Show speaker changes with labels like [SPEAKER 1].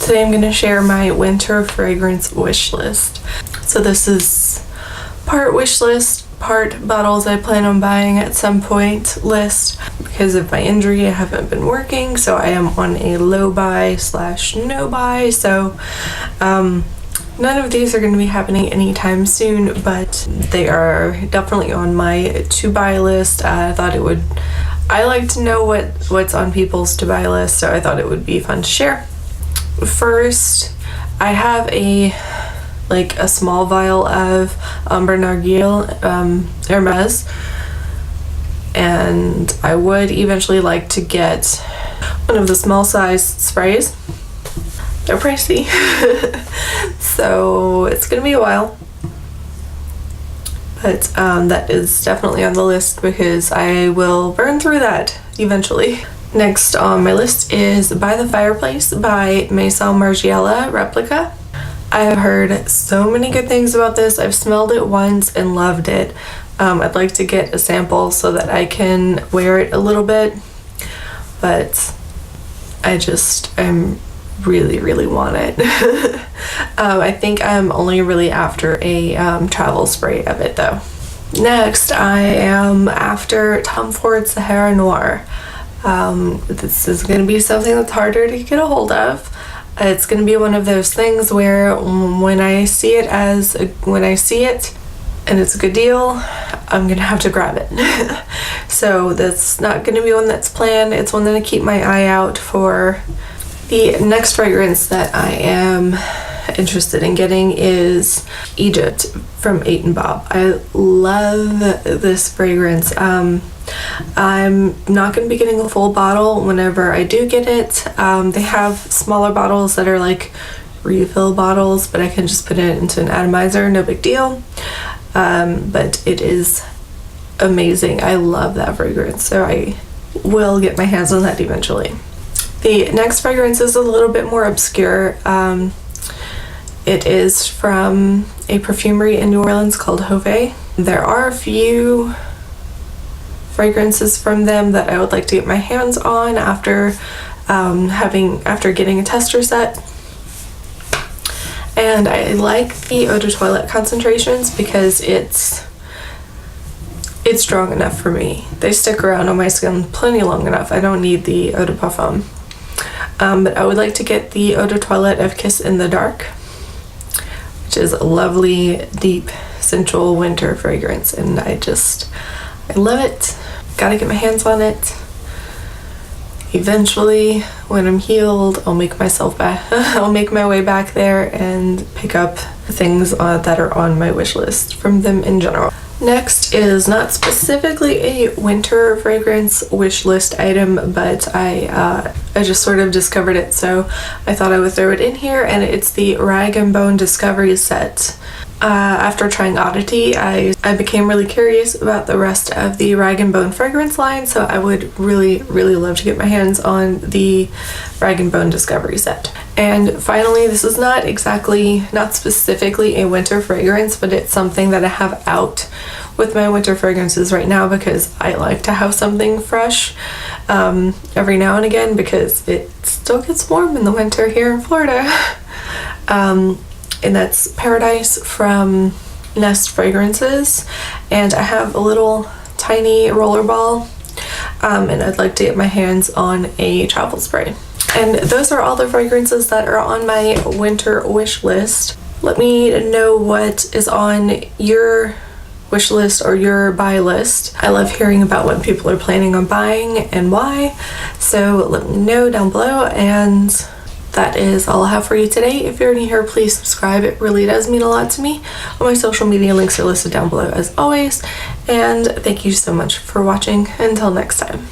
[SPEAKER 1] Today I'm going to share my winter fragrance wish list. So this is part wish list, part bottles I plan on buying at some point list. Because of my injury, I haven't been working, so I am on a low buy / no buy. So none of these are going to be happening anytime soon, but they are definitely on my to buy list. I like to know what's on people's to buy list, so I thought it would be fun to share. First, I have a small vial of Amber Narguil Hermes, and I would eventually like to get one of the small size sprays. They're pricey, so it's gonna be a while, but that is definitely on the list because I will burn through that eventually. Next on my list is By the Fireplace by Maison Margiela Replica. I have heard so many good things about this. I've smelled it once and loved it. I'd like to get a sample so that I can wear it a little bit, but I'm really want it. I think I'm only really after a travel spray of it though. Next, I am after Tom Ford Sahara Noir. This is going to be something that's harder to get a hold of. It's going to be one of those things where when I see it and it's a good deal, I'm going to have to grab it. So that's not going to be one that's planned. It's one that I keep my eye out for. The next fragrance that I am interested in getting is Egypt from DEPOP. I love this fragrance. I'm not going to be getting a full bottle whenever I do get it. They have smaller bottles that are like refill bottles, but I can just put it into an atomizer, no big deal. But it is amazing. I love that fragrance, so I will get my hands on that eventually. The next fragrance is a little bit more obscure. It is from a perfumery in New Orleans called Hove. There are a few fragrances from them that I would like to get my hands on after getting a tester set. And I like the eau de toilette concentrations because it's strong enough for me. They stick around on my skin plenty long enough. I don't need the eau de parfum. But I would like to get the eau de toilette of Kiss in the Dark, which is a lovely, deep, sensual winter fragrance, and I love it. Gotta get my hands on it. Eventually, when I'm healed, I'll make my way back there and pick up things that are on my wish list from them in general. Next is not specifically a winter fragrance wish list item, but I just sort of discovered it, so I thought I would throw it in here, and it's the Rag & Bone Discovery Set. After trying Oddity, I became really curious about the rest of the Rag & Bone fragrance line, so I would really love to get my hands on the Rag & Bone Discovery Set. And finally, this is not specifically a winter fragrance, but it's something that I have out with my winter fragrances right now because I like to have something fresh every now and again because it still gets warm in the winter here in Florida. And that's Paradise from Nest Fragrances, and I have a little tiny rollerball, and I'd like to get my hands on a travel spray. And those are all the fragrances that are on my winter wish list. Let me know what is on your wish list or your buy list. I love hearing about what people are planning on buying and why, so let me know down below. And that is all I have for you today. If you're new here, please subscribe. It really does mean a lot to me. All my social media links are listed down below as always. And thank you so much for watching. Until next time.